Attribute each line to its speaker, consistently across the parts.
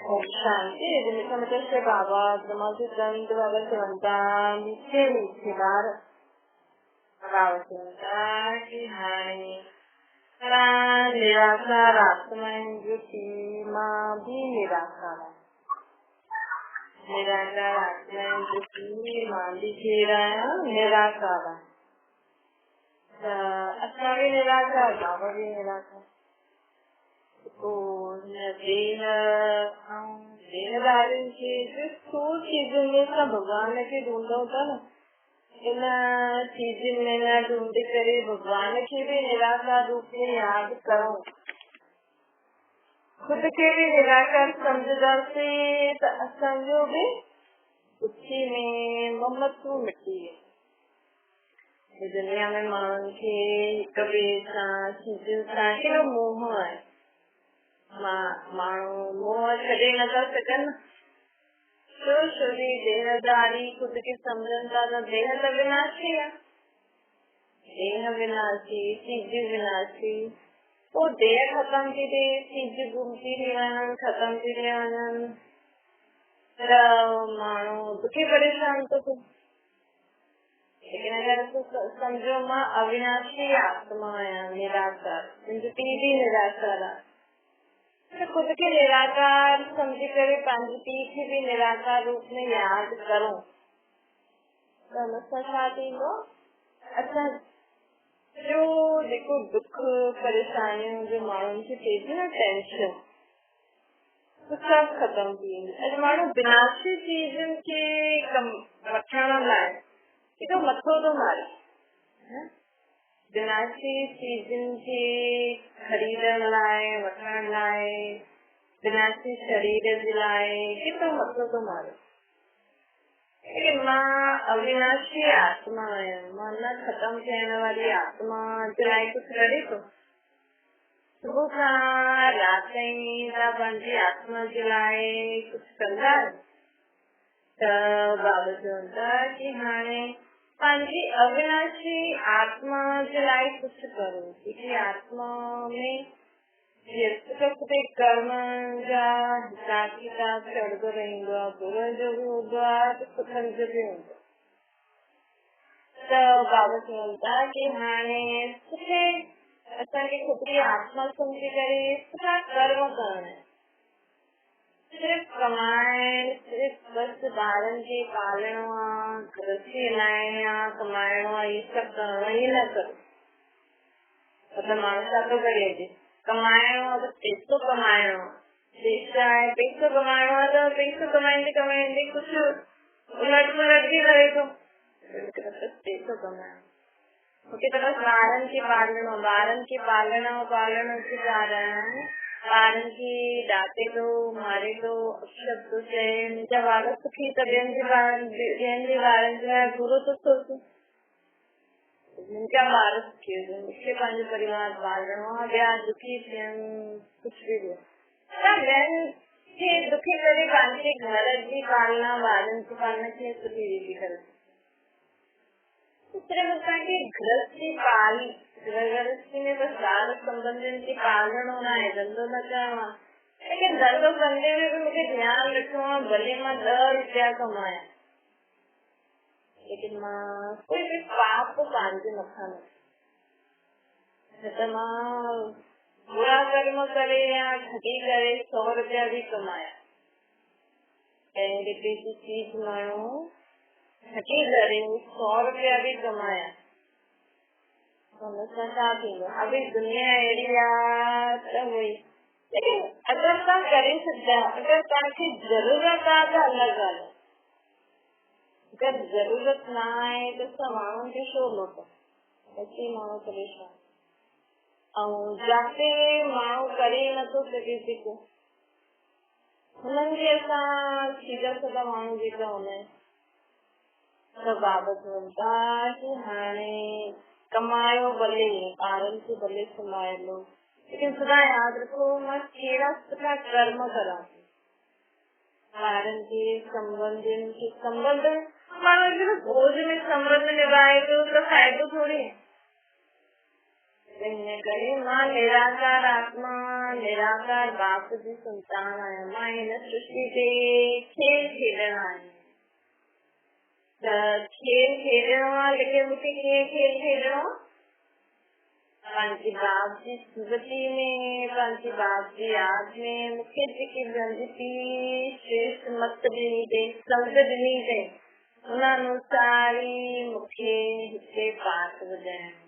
Speaker 1: ओम शांति। जिनसे बाबा समाधि दंड बाबा सेवंता नीचे नीचे बार बाबा सेवंता की हानि निराकार आत्मा ज्योति माँ भी निराकार निराकार आत्मा ज्योति माँ भी निराकार अच्छा भी निराकार बाबा भी निराकार। देहदारी के स्थूल चीजों में सब भगवान के ढूंढा होता ना, इन चीजों में न ढूंढे करे भगवान के भी निराकार रूप में याद करो। खुद के भी निराकार समझदार से असंजो भी उसी में ममत्व मिट्टी है। दुनिया में मान के कभी चीजों का मोह है, माण्हू मोह छॾे नथा सघनि। छो छोकी देहदारी खुद खे सम्झनि था त देह त विनाशी आहे, देह विनाशी चीज विनाशी। पोइ देह ख़तम थी थिए, चीज घुमती थी वञनि, ख़तम थी थी वञनि त माण्हू दुखी परेशान थो थिए। लेकिन अगर सम्झो मां अविनाशी आत्मा आहियां, निराकार, जिंदगी भी निराकार आहे, खुद के निराकार समझ करे पंहिंजी पीठ भी निराकार रूप में याद करो तो छा थींदो। अच्छा, जो जेको दुख परेशानियूं जो माण्हुनि खे थिए थी न, टेंशन, सब खत्म थी वेंदी। अॼु माण्हू विनाशी चीजनि खे वठण लाइ एॾो मथो थो मारे, विनाशी चीजन के खरीदण लाइ वठण लाइ, विनाशी शरीर जे लाइ केतिरो मथो थो मारे। लेकिन मां अविनाशी आत्मा आहियां, मां न ख़तम थियण वारी आत्मा जे लाइ कुझु करे थो। सुबुह खां राति ताईं तव्हां पंहिंजी आत्मा जे लाइ कुझु कंदा त बाबा चवनि था कि हाणे पंहिंजी अविनाशी आत्मा जे लाइ कुझु करो। क्योंकि आत्मा में सुठे कर्म जा हिसाब किताब चढ़ंदो रहंदो आहे, बुरनि जो बि हूंदो आहे त सुठनि जो बि हूंदो। त बाबा चवनि था कि हाणे सुठे असांखे खुद जी आत्मा सम्झी करे सुठा कर्म करणा, सिर्फ कमाइण, सिर्फ बस ॿारनि खे पालणो आहे, गृहस्थी हलाइणी आहे, कमाइणो आहे, इहे सभु करणो ई न करो। मतलब माण्हू छा थो करे, अॼु कमाइणो आहे त पैसो कमाइणो आहे, पैसा आहे पैसो कमाइणो आहे त पैसो कमाईंदे कमाईंदे कुझु उलट पुलट बि करे थो, पैसो कमाइणो। मूंखे त बसि ॿारनि खे पालणो, ॿारनि खे पालण जे कारण ॿारनि खे डाटे थो, मारे थो, अपशब्द थो चए, मुंहिंजा ॿार सुखी त ॿियनि जे ॿारनि जे लाइ बुरो थो सोचे। मुंहिंजा ॿार सुखी हुजनि, मूंखे पंहिंजो परिवार पालणो आहे, ॿिया दुखी थियनि, कुझु बि ॿियो ॿियनि खे दुखी करे पंहिंजे घर जी पालना, ॿारनि जी पालना कीअं सुठी रीति करे। सिर्फ असांखे गृहस्थी में बस ॿार संबंधियुनि खे पालणो न आहे, धंधो न करणो आहे। लेकिन धंधो कंदे में बि मूंखे ध्यानु रखिणो आहे, भले मां 10 रुपया कमाया, लेकिन मां कोई बि पाप पंहिंजे मथां न, त मां बुरा कर्म करे या ठगी करे 100 रुपया भी कमाया, 10 रुपये की चीज माण्हू ठगी करे 100 रुपया भी कमाया, हुनसां छा थींदो। अभी दुनिया अहिड़ी आहे त हुई, लेकिन अगरि तव्हां करे सघंदा, अगरि तव्हांखे ज़रूरत आहे त अलॻि ॻाल्हि, अगरि ज़रूरत न आहे त असां माण्हुनि खे छो मोटो, अची माण्हू परेशान। ऐं जाते माण्हू करे नथो सघे जेको, हुननि खे असां सीधा साधा माण्हू जेका हूंदा आहिनि त बाबा चवनि था कि हाणे कमायो भले, ॿारनि खे भले संभालो, लेकिन सदा यादि रखो मां कहिड़ा सुठा कर्म करा, ॿारनि खे संबंधियुनि खे संबंध, माण्हू बोझ में संबंध निभाए थो त फ़ाइदो थोड़ी है। करे मां निराकार आत्मा निराकार बाप जी संतान आहियां। मां हिन सृष्टि ते खेल खेॾण आई आहियां। खेल खेॾणो आहे, लेकिन मूंखे कीअं खेल खेॾणो आहे? पंहिंजे बाप जी स्मृति में, पंहिंजे बाप जी याद में मूंखे जेकी गंदगी श्रेष्ठ मत ॾिनी अथई, संग ॾिनी अथई, उन अनुसार ई मूंखे हिते पाठ ॿुधाइणो,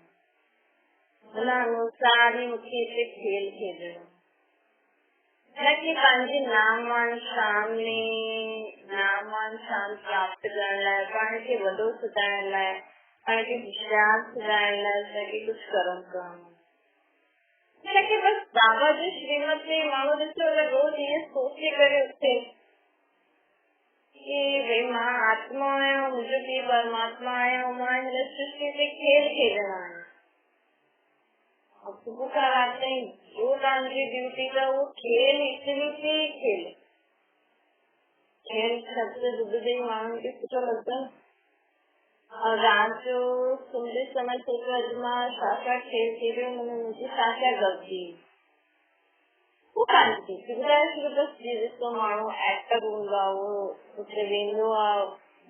Speaker 1: उन अनुसार ही मूंखे हिते खेल खेॾणो, न कि पंहिंजे नामवान शान में नामवान शान प्राप्त करण लाइ, पाण खे वॾो सजाइण लाइ, पाण खे होशियार सजाइण लाइ असांखे कुझु कर्म करणो। लेकिन बस बाबा जी श्रीमत में माण्हू ॾिसो रोज़ इहे सोचे करे उथे कि भई मां आत्मा आहियां, मुंहिंजो पीउ परमात्मा आहियां, मां हिन सृष्टि ते खेल खेॾण आहियां। सुबह का रात ताईं जो तव्हांजी ड्यूटी का वो खेल एक्टिविटी खेल खेल शब्द ॿुधदे ई माण्हुनि खे सुठो लॻंदो आहे। और रात जो सुम्हंदे समय सोचो अॼु मां छा छा खेल खेॾियो, मुंहिंजी छा छा ग़लती, वो कान थी ॿुधाए छॾियो। बसि ॾिसो माण्हू एक्टर हूंदो आहे, उहो उते वेंदो आहे,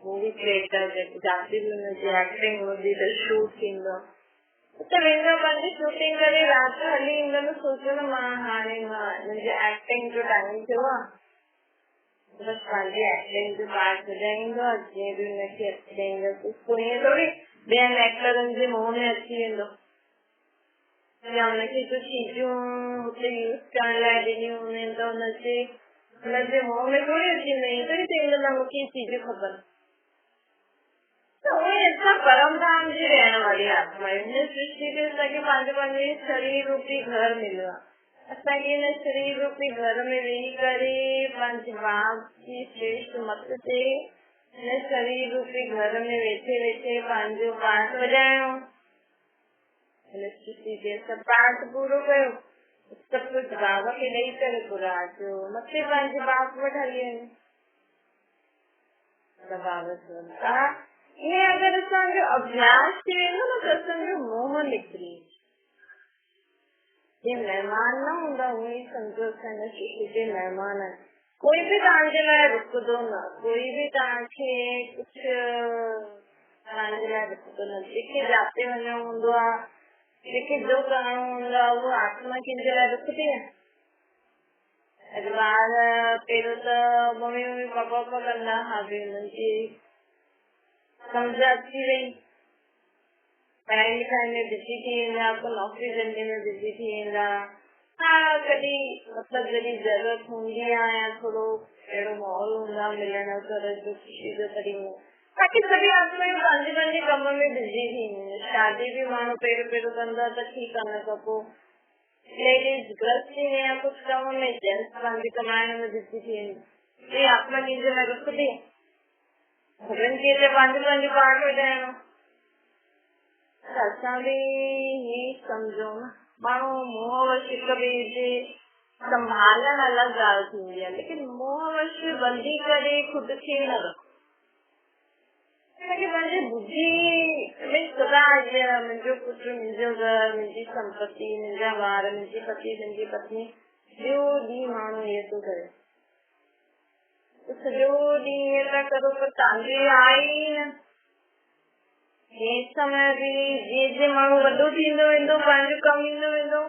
Speaker 1: मूवी क्रिएटर जाते बि हुनजी एक्टिंग हूंदी त शूट थींदो आहे, उते वेंदो पंहिंजी शूटिंग करे राति जो हली ईंदो न सोचियो न मां हाणे मुंहिंजी एक्टिंग जो टाइम थियो आहे, बसि पंहिंजी एक्टिंग जो पार्ट ॿुधाईंदो आहे, जीअं बि हुनखे अची ईंदो। ईअं थोरी ॿियनि एक्टरनि जे मुंहं में अची वेंदो या हुनखे कुझु चीजूं हुते यूज़ करण लाइ ॾिनियूं हूंदियूं त हुनजे मुंहं में थोरी अची वेंदो, ईअं थोरी चईंदो न मूंखे चीजूं खपनि। त उहे असां परम धाम जी रहण वारी आत्मा आहियूं। हिन सृष्टि ते असांखे पंहिंजे शरीर रूपी घर मिलियो आहे। असांखे हिन शरीर रूपी घर में वेही करे पंहिंजे बाप जी श्रेष्ठ मत ते हिन शरीर रूपी घर में वेठे वेठे पंहिंजो पाठ वॼाइणो। हिन सृष्टि ते असां पाठ पूरो कयो, सभु कुझु बाबा खे ॾेई करे पोइ राति जो मथे पंहिंजे बाप वटि हली वञो। बाबा चवनि ईअं अगरि असांजो अभ्यास थी वेंदो न त असांजो मोह निकिरी, जीअं महिमान न हूंदा उहे ई सम्झो असां हिन सृष्टि ते महिमान आहिनि। कोई बि तव्हांजे लाइ रुकंदो न, कोई बि तव्हांखे कुझु तव्हांजे लाइ रुकंदो न। जेके जाते वञिणो हूंदो आहे, जेके जो करणो हूंदो आहे, उहो आत्मा कंहिंजे लाइ रुकंदी आहे। अॼु ॿार पहिरियों त मम्मी मम्मी पापा पापा कंदा हा बि हुननि जी समझ अची वई, पढ़ाई लिखाई में बिजी थी वेंदा, को नौकरी धंधे में बिजी थी वेंदा। हा कॾहिं मतिलबु जॾहिं ज़रूरत हूंदी आहे या थोरो अहिड़ो माहौल हूंदो आहे मिलण घर जो ख़ुशी जो तरीक़ो, बाक़ी सभी आत्मायूं पंहिंजे पंहिंजे कम में बिजी थी वेंदियूं। शादी बि माण्हू पहिरियों कंदा त ठीकु आहे, न खां पोइ लेडीज गृहस्थी में या कुझु कम में, जेंट्स पंहिंजे कमाइण में बिजी थी वेंदी। ये आत्मा कंहिंजे लाइ रुकंदी आहे? सभिनि खे त पंहिंजो पंहिंजो पाठ वॼाइणो। असां बि ही सम्झो न, माण्हू मोहवश हिक ॿिए जे संभालण अलॻि ॻाल्हि थींदी आहे, लेकिन मोहवश बंदी करे ख़ुदि खे न रखो। पंहिंजी बुद्धि में सदा मुंहिंजो पुटु, मुंहिंजो घर, मुंहिंजी संपत्ति, मुंहिंजा ॿार, मुंहिंजी पति, मुंहिंजी पत्नी, ॿियो ॾींहुं माण्हू इहो थो करे, सॼो ॾींहुं ईअं था करो पर तव्हांजो आहे ई न। हे समय बि जीअं जीअं माण्हू वॾो थींदो वेंदो, पंहिंजो कमु ईंदो वेंदो,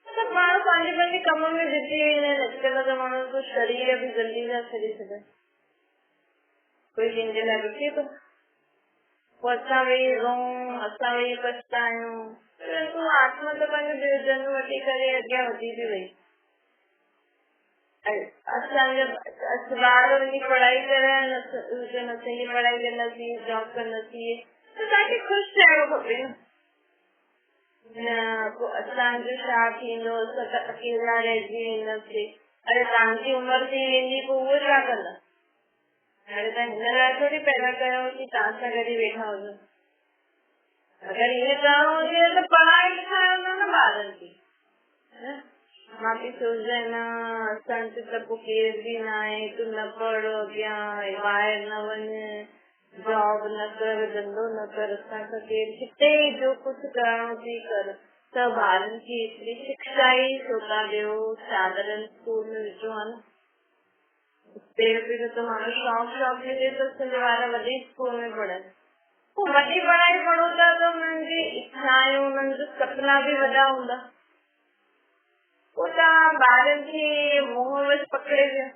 Speaker 1: सभु माण्हू पंहिंजे पंहिंजे कम में बिजी वेंदा आहिनि। अॼुकल्ह त माण्हू को शरीर बि जल्दी था छॾे छॾनि, कोई कंहिंजे लाइ रुके थो, पोइ असां वेही रहूं, असां वेही पछतायूं। तूं आत्मा त पंहिंजो जनम वठी करे अॻियां वधी थी वई। असांजा ॿार वञी पढ़ाई करण हुजनि, असांजी पढ़ाई कंदासीं, जॉब कंदासीं, त तव्हांखे ख़ुशि थियणो खपे न। पोइ असांजो छा थींदो, असां त अकेला रहिजी वेंदासीं। अरे तव्हांजी उमिरि थी वेंदी पोइ उहो छा कंदा? हाणे तव्हां हिन लाइ थोरी पैदा कयो कि तव्हां सां गॾु वेठा हुजो। अगरि ईअं करणो हुजे त पढ़ाई लिखाइणो न ॿारनि खे। मां बि सोचंदी न असांजो त पोइ केर बि न आहे, तूं न पढ़ अॻियां, ॿाहिरि न वञ, जॉब न कर, धंधो न कर, असांखां केर हिते जो कुझु करणो थी कर। त ॿारनि खे एतिरी शिक्षा ई छो था ॾियो, साधारण स्कूल में विझो आहे न। तो माण्हू शौक़ हुजे त असांजा ॿार वॾे स्कूल में पढ़नि, पोइ वॾी पढ़ाई पढ़ो था त उन्हनि जी इच्छाऊं, उन्हनि जा सपना बि वॾा हूंदा। पोइ तव्हां ॿारनि खे मोह वश पकड़े विया।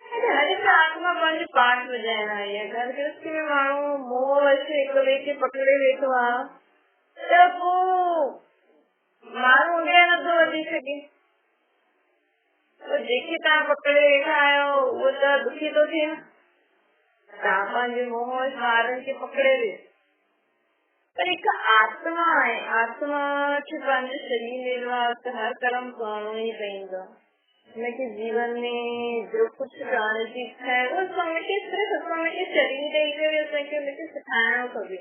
Speaker 1: हर हिकु आत्मा पंहिंजो पाठ वॼाइण आई आहे। घर गृहस्थी में माण्हू मोह वश हिक ॿिए खे पकड़े वेठो आहे त पोइ माण्हू अॻियां नथो वधी सघे। जेके तव्हां पकड़े वेठा आहियो उहो त दुखी थो थिए न। तव्हां पंहिंजे मोह वश ॿारनि खे पकड़े वियो, पर हिकु आत्मा आहे, आत्मा खे पंहिंजो शरीर निर्वाह त हर कर्म करणो ई पवंदो। हुनखे जीवन में जो कुझु करण जी इच्छा आहे उहो असांखे सिर्फ़ु असांखे शरीर ॾेई करे असांखे हुनखे सिखाइणो खपे।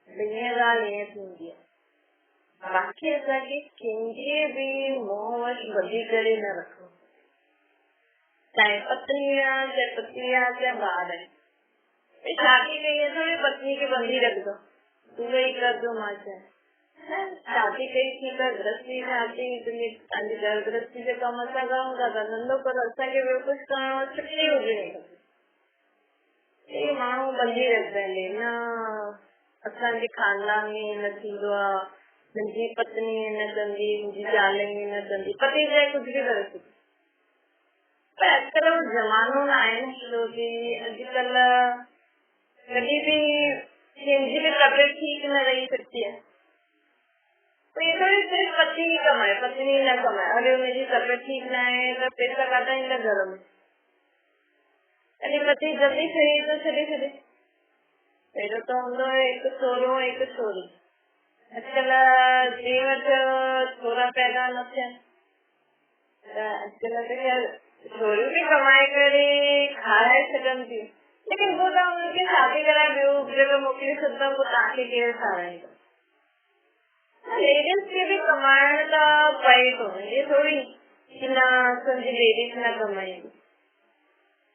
Speaker 1: हीअ ॻाल्हि ईअं थींदी आहे। बाक़ी असांखे कंहिंखे बि मोह वश ॿधी करे न रखो, चाहे पत्नी आहे, चाहे पति आहे, चाहे ॿार आहे। शादी कई है तो पत्नी के बंदी रख दो, तू वही कर दो माँ चाहे। शादी कई थी त गृहस्थी में आती तुम्हें घर गृहस्थी से कम असां कयूं था त धंधो करो, असांखे ॿियो कुझु करणो छुट्टी हुजणी खपे। हे माण्हू बंदी रखंदा आहिनि न, असांजे खानदान में न थींदो आहे, मुंहिंजी पत्नी न कंदी, मुंहिंजी ज़ाल न कंदी, पति चाहे कुझु बि करे सघे। पर अॼुकल्ह उहो ज़मानो न आहे न, छो की अॼुकल्ह कभी भी कंहिंजी बि तबियत ठीक न रही सकती है, तो ये थोड़ी सिर्फ पति ही कमाए, पत्नी न कमाए। अरे मेरी तबियत ठीक न है तो पैसा काटा इन घर में, अरे पति जल्दी शरीर तो छॾे पहिरियों तो हूंदो हिकु छोरो हिकु छोरी। अॼुकल्ह जे वटि छोरा पैदा न थियनि त अॼुकल्ह त ख़ैर छोरियूं बि कमाए करे खाराए सघनि थियूं, लेकिन वो तव्हां उनखे शादी कराए ॿियो जगह मोकिले छॾंदा, पोइ तव्हांखे केरु खाराईंदो। लेडीज़ खे बि कमाइण त पए थो, ये थोड़ी कि न असांजी लेडीज़ न कमाईंदी।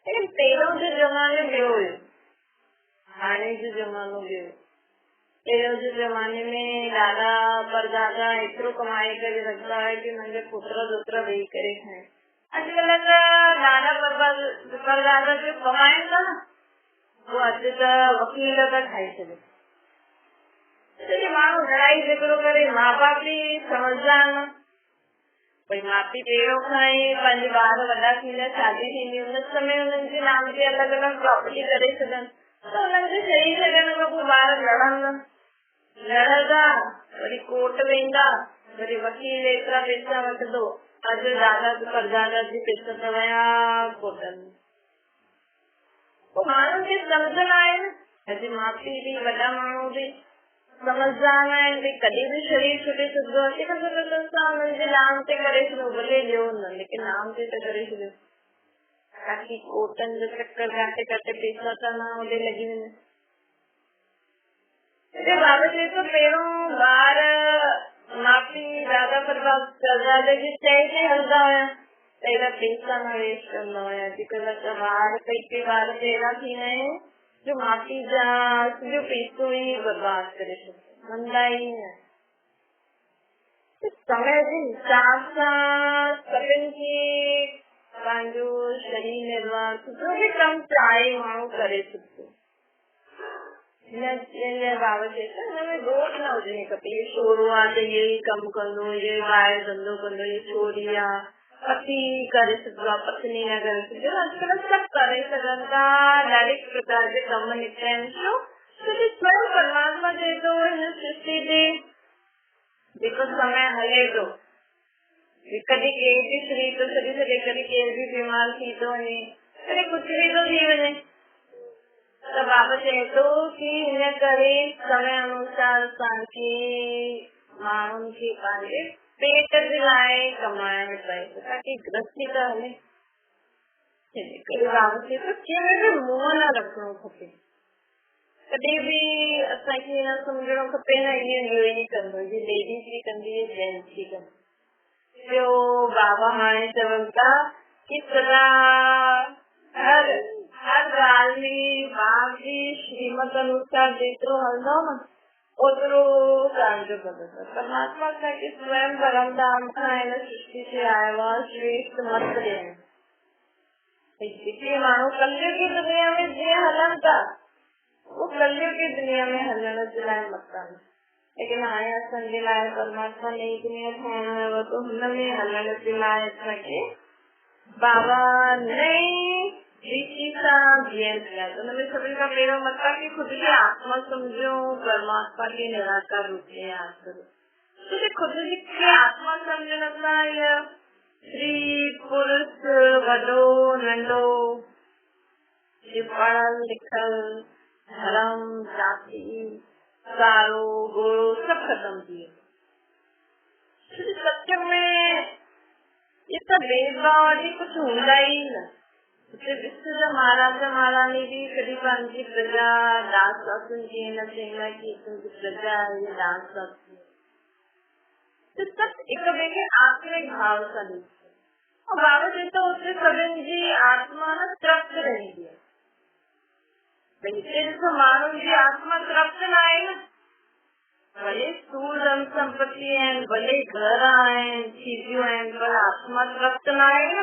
Speaker 1: लेकिन पहिरियों जो ज़मानो ॿियो हुयो, हाणे जो ज़मानो ॿियो। पहिरियों जे ज़माने में ॾाॾा परदादा एतिरो कमाए करे रखंदा हुया कि मुंहिंजे पुत्र दोत्र वेही करे खाइनि। अॼुकल्ह त ॾाॾा परदादा जो कमाइनि था न, वो अॼु त वकील था ठाहे छॾे। माण्हू लड़ाई झगड़ो करे, माँ बाप बि समझदा न। भई माउ पीउ पहिरियों खां ई पंहिंजे ॿार वॾा थींदा, शादी थींदी, हुन समय हुननि जे नाम ते अलॻि अलॻि प्रॉपर्टी करे छॾनि त हुननि खे चई छॾण खां पोइ ॿार लड़ंदा, वरी कोर्ट वेंदा, वरी वकील एतिरा पैसा वठंदो। अॼु दादा परदादा जी पैसा त विया कोर्टनि में। पोइ माण्हुनि खे सम्झ न आहे न, अॼु माउ पीउ बि वॾा माण्हू बि समझदार आहिनि, भई कॾहिं बि शरीर छुटे सघंदो आहे, हुननि जे नाम ते करे छॾियो, भले ॾियो न, लेकिन नाम ते त करे छॾियो ताकि कोर्टनि जो चक्कर काटे काटे पैसा त न होॾे लॻी वञे। बाबा चए थो पहिरियों ॿार माउ पीउ दादा परदादा जी चए ते हलंदा हुया, पहिरियां पैसा न वेस्ट कंदा हुया। अॼुकल्ह त ॿार कई ॿार अहिड़ा थींदा आहिनि जो माउ पीउ जा सॼो पैसो ई बर्बाद करे छॾंदा, मंदा ई न। समय जे हिसाब सां सभिनि खे पंहिंजो शरीर निर्वाह जो बि कमु चाहे माण्हू करे सघंदो। बाबा चए थो हिनमें रोक न हुजणी खपे, इहो छोरो आहे त इहो ई कमु कंदो, इहो ॿाहिरि धंधो कंदो, इहो छोरी आहे पति करे सघंदो आहे, पत्नी न करे सघंदो। अॼुकल्ह सभु करे सघनि था, ॾाढे प्रकार जे कम निकिता आहिनि। छो स्वयं परमात्मा चए थो हिन सृष्टि ते जेको समय हले थो, कॾहिं केर बि शरीर थो छॾे सघे, कॾहिं केर बि बीमार थी थो वञे, कॾहिं कुझु बि थो थी वञे। त बाबा चए थो कि हिन करे समय अनुसार असांखे माण्हुनि खे पंहिंजे पेट जे लाइ कमाइण पए ताकि गृहस्थी त हले। बाबा चए थो कंहिंमें बि मोह न रखणो खपे, कॾहिं बि असांखे न सम्झणो खपे न इहो ई कंदो, जी लेडीज़ बि कंदी है, जेंट्स बि कंदो। ॿियो बाबा हाणे चवनि था कि सदा हर ॻाल्हि में बाप जी श्रीमत अनुसार जेतिरो हलंदो न ओतरो कांजो बदल परमात्मा का कि स्वयं परम धाम का है ना, सृष्टि से आया हुआ श्रेष्ठ मत है। इसलिए मानो कलयुग की दुनिया में जे हलन था वो कलयुग की दुनिया में हलन चलाए मत था, लेकिन आया संजलाए परमात्मा नई दुनिया है वो तो हमने हलन चलाए के बाबा नहीं ऋषि का ज्ञान किया। तो मैंने सभी का मेरा मतलब कि खुद की आत्मा समझो, परमात्मा के निराकार रूप में याद करो। तो खुद की आत्मा समझना चाहिए। स्त्री पुरुष वडो नंडो पढ़ल लिखल धर्म जाति सारो गोरो सब खत्म किए। सत्य में ये सब भेदभाव कुछ होगा ही न। विश्व महाराजा महारानी भी कभी की प्रजा दास की न सेना की प्रजा ये दास तो सब एक आत्मिक भाव का और बाबा जी तो उससे सभी जी आत्मा न तृप्त रहेगी। तो मानो जी आत्मा तृप्त न आए न, भले स्थूल धन संपत्ति है, भले घर आए चीजों है, पर आत्मा तृप्त न आए न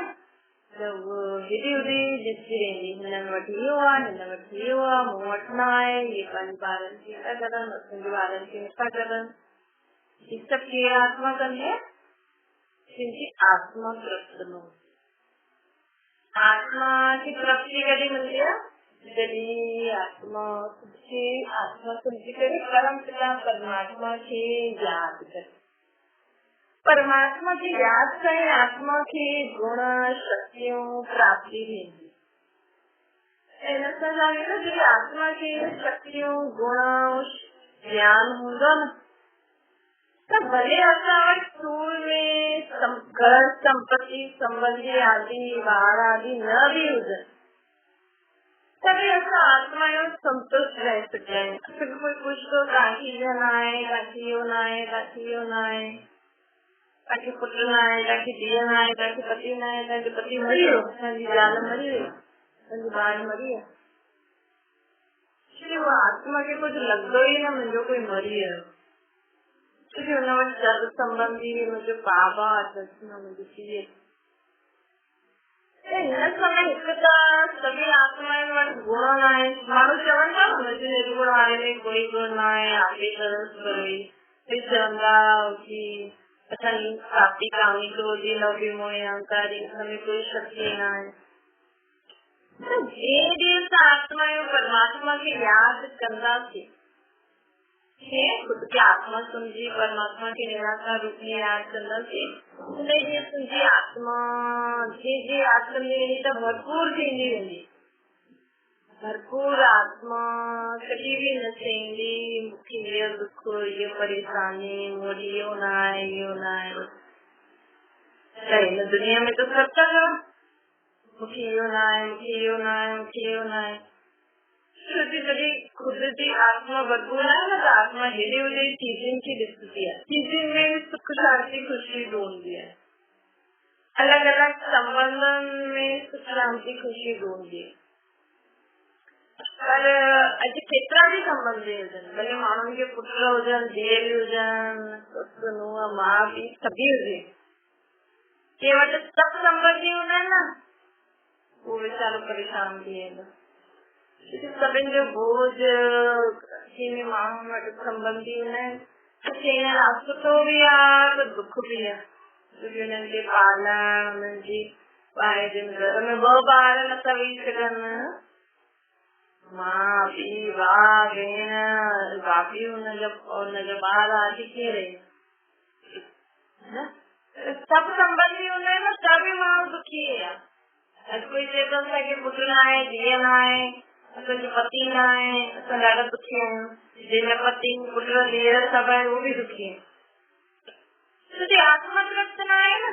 Speaker 1: जब विधि उदी जिसकी रेंजी हिंदन वठी हुआ मुँह वठना है ये पालन की करन संजवालन की निष्ठा करन इस सब की आत्मा कर है जिनकी आत्मा तृप्त न। आत्मा की तृप्ति कभी मिलती है यदि आत्मा शुद्धि करे परम पिता परमात्मा की याद करे। परमात्मा की याद से आत्मा की गुण शक्तियों प्राप्ति रहेगी। जो आत्मा की शक्तियों गुण ज्ञान होगा न तब भले स्थूल में घर संपत्ति संबंधी आदि बाहर आदि न भी हो जाए तभी ऐसा आत्मा संतुष्ट रह सकते हैं। फिर कोई कुछ तो काठी जन आए काठियों न आए ताकि पुत्र न आए ताकि दिया न आए ताकि पति न आए ताकि पति मरी हो जाल मरी हो बाढ़ मरी है वो आत्मा के कुछ लग गई ना मुझे कोई मरी है क्योंकि उन्होंने सर्व संबंधी मुझे बाबा दर्शन मुझे चाहिए सभी आत्माएं गुण न आए मानो चवन था मुझे निर्गुण आने में कोई गुण न आए आगे तरस करी फिर चंदा की अच्छा प्राप्ति कामी क्रोधी लौकी मोह अहंकार हमें कोई शक्ति न आए। तो ये आत्माएं परमात्मा की याद करना थी खुद की आत्मा समझी परमात्मा के निराकार रूप में याद करना थी समझी आत्मा जी आत्मा भरपूर थी भरपूर आत्मा कभी भी न सेंगी मुखी ये दुख ये परेशानी मोरी यो ना आए दुनिया में तो सब तक मुखी यो ना आए कभी खुद की आत्मा भरपूर है ना तो आत्मा हिली हुई चीजें की स्थिति है चीजें में सुख शांति खुशी ढूंढ दिया अलग अलग संबंधन में सुख शांति खुशी ढूंढ दी पर अज केतरा भी संबंध भले मानव के पुत्र हुजन देर हुजन माँ भी सभी हुजे केवल सब संबंधी होना ना वो बेचारो परेशान भी है सभी जो बोझ संबंधी सुख भी है तो दुख भी है क्योंकि पालन घर में वो बार न सभी सगन माँ पी बापी जब बाहर आती के रहे सब संबंधी होने में सभी माँ दुखी है। कोई चेतन था कि पुत्र न आए दिए न आए पति न आए ज्यादा दुखी है जिन्हें पति पुत्र दिए सब है वो भी दुखी है। तो आत्मा तृप्त न आए ना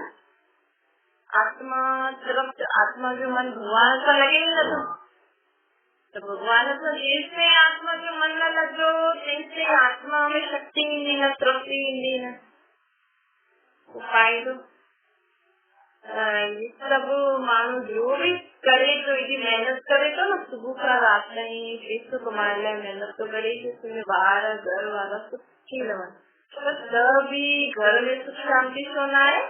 Speaker 1: आत्मा तृप्त आत्मा जो मन भगवान का लगे ना तो भगवान तो जिससे आत्मा जो मन न लगो जिससे आत्मा में शक्ति नहीं न तृप्ति नहीं न उपाय दो ये सब मानो जो भी करे तो यदि मेहनत करे तो ना सुबह का रात नहीं पैसों कमाए ले मेहनत तो करे उसमें बाहर घर वाला सब की लवन तभी घर में सुख शांति सोना है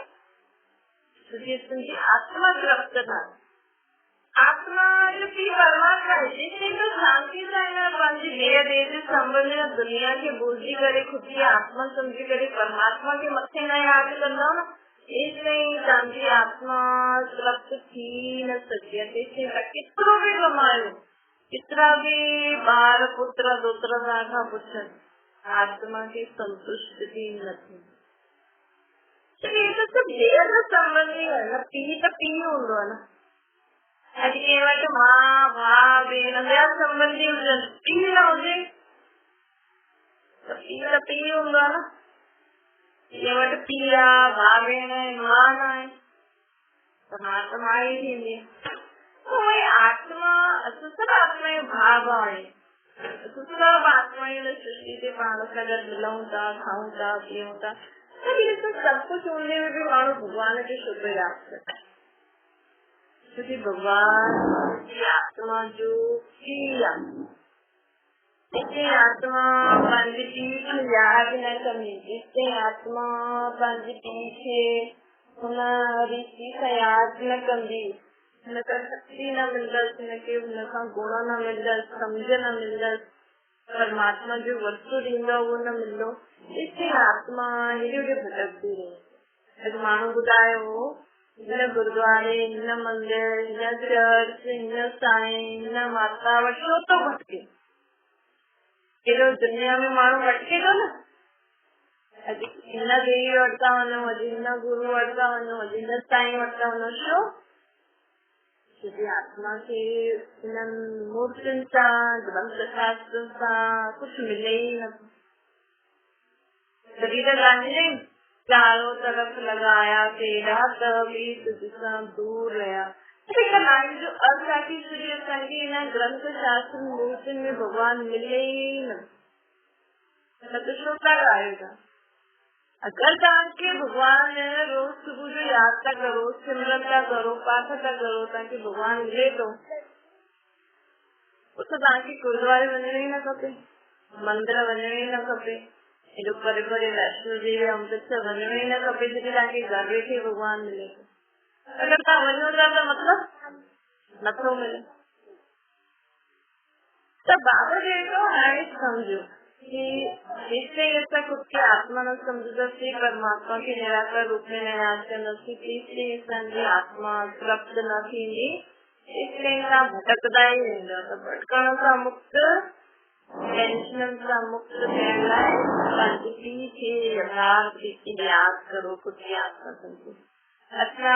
Speaker 1: आत्मा तृप्त था आत्मा जो की परमात्मा है जिससे तो शांति चाहिए पंच देह संबंध दुनिया के बोझी करे खुद की आत्मा समझी करे परमात्मा के मत्थे न याद करना ना इसलिए शांति आत्मा तृप्त थी न सच्चे कितना भी कमायो कितना भी बार पुत्र दोत्र राखा पुत्र आत्मा की संतुष्टि नहीं ये तो सब देह संबंधी है ना पी तो पी होंगे ना అది కేవలం మా భావేన సంబంధి పీలా ఉంది पीला पी होगा ना केवल पीला भावेन माना है परमात्मा ही थी तो वही आत्मा सब आत्मा भाव है सब आत्मा सृष्टि से मानव का अगर मिलाऊंगा खाऊंगा पीऊंगा तो ये सब कुछ होने में भी मानो भगवान के शुक्र याद करता है क्योंकि भगवान की आत्मा जो किया इससे आत्मा पंच पीठ याद न कमी इससे आत्मा पंच पीछे ऋषि का याद न कमी उनका शक्ति न मिलता उनका गुण न मिलता समझ न मिलता परमात्मा जो वस्तु देंगे वो न मिलो इससे आत्मा ये भटकती रही मानो बुधाए हो न गुरुद्वारे न मंदिर न चर्च न साईं न माता वर्षो तो भटके ये लोग दुनिया में मानो भटके तो ना न देवी वड़ता वनो न गुरु वड़ता वनो न साईं वड़ता वनो शो यदि आत्मा के मूर्ति सा ग्रंथ शास्त्र सा कुछ मिले ही न शरीर लाने चारों तरफ लगाया तेरा तभी तुझसे दूर रहा जो अर्थाती सूर्य संगी न ग्रंथ शास्त्र मूर्ति में भगवान मिले ही न तो श्रोता आएगा अगर जाके भगवान रोज सुबह जो यात्रा करो सिमरता करो पाठता करो ताकि भगवान मिले तो ताकि गुरुद्वारे बनने न खपे मंदिर बनने न खपे बड़े बड़े वैष्णो देवी अमृतसर बनने न खपे जैसे ताकि घर बैठे भगवान मिले अगर ता वही होता तो मतलब नथो मिले तो बाबा जी को है समझो कि जिससे ऐसा खुद की आत्मा न समझो से परमात्मा के निराकार रूप में नसी आत्मा तृप्त न थी इसलिए भटकदा ही रहता तो भटकण का मुक्त टेंशन का मुक्त पीछे यथार्थ याद करो खुद की आत्मा समझो अच्छा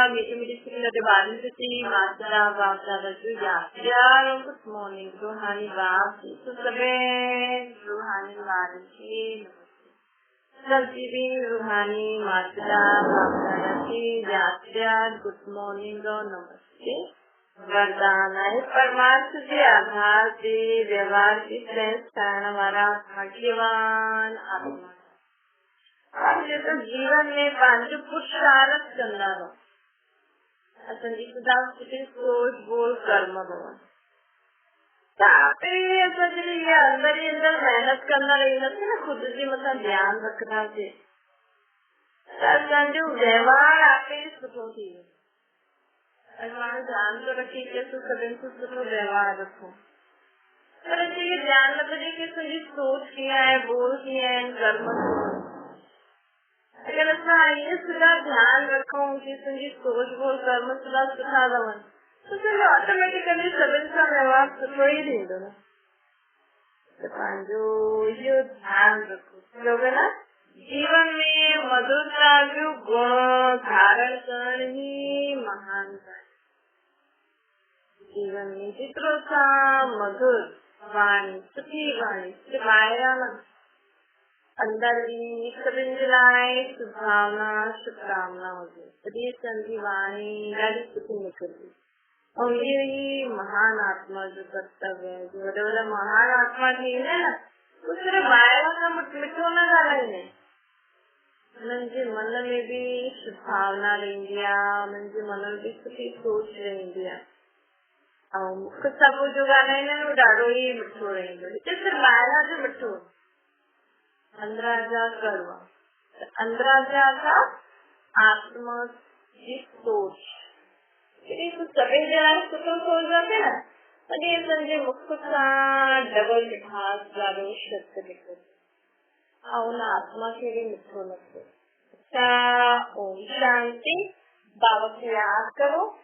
Speaker 1: मीठी मीठी से माता बाप दादा जो याद गुड मॉर्निंग रूहानी बाप रूहानी मानसी सब्जी भी रूहानी माता बाप दादा की याद गुड मॉर्निंग और नमस्ते वरदान है परमार्थ के आधार से व्यवहार की श्रेष्ठ कारण वाला भाग्यवान आत्मा तो जीवन में पांच पुरुषार्थ करना सोच बोल कर्म भवन अंदर ही अंदर मेहनत करना रही ना खुद से मतलब ध्यान रखना से व्यवहार आपके सुखों की ध्यान तो रखिए कैसे सदन से सुनो व्यवहार रखो पर ये ध्यान रखो कि सोच किया है बोल किया है कर्म अगर अपना ये सुधा ध्यान रखो कि सोच बोल कर्म सुधा सुखा रवन तो फिर ऑटोमेटिकली सदन का व्यवहार सुनो ही दे दो ना जो ये ध्यान रखो लोग ना जीवन में मधुरता जो गुण धारण करनी महानता जीवन में चित्रों का मधुर वाणी सुखी वाणी सिखाया अंदर भी सभी लाए शुभभावना शुभकामना होगी संधि वाणी गाड़ी सुखी निकलती और ये महान आत्मा जो कर्तव्य है जो बड़े बड़े महान आत्मा थी ना तो सिर्फ वायवा का मिठो न डाला म्हणजे मन में भी भावना रहंदी आहे, मुंहिंजे मन में भी सुठी सोच रहंदी आहे। ऐं मूंखे सभु जो ॻाल्हाईंदा आहिनि उहो ॾाढो ई मिठो रहंदो। हिते सिर्फ़ ॿाहिरां जो मिठो, अंदरां जा कड़वा। अंदरां जा था आत्मा जी सोच, कुछ सभिनि जे लाइ सुठो सोचंदासीं न तॾहिं असांजे मुख सां डबल मिठास ॾाढो शब्द निकिरे ऐं उन आत्मा खे बि मिठो लॻंदो। ओम शांति। बाबा खे यादि करो।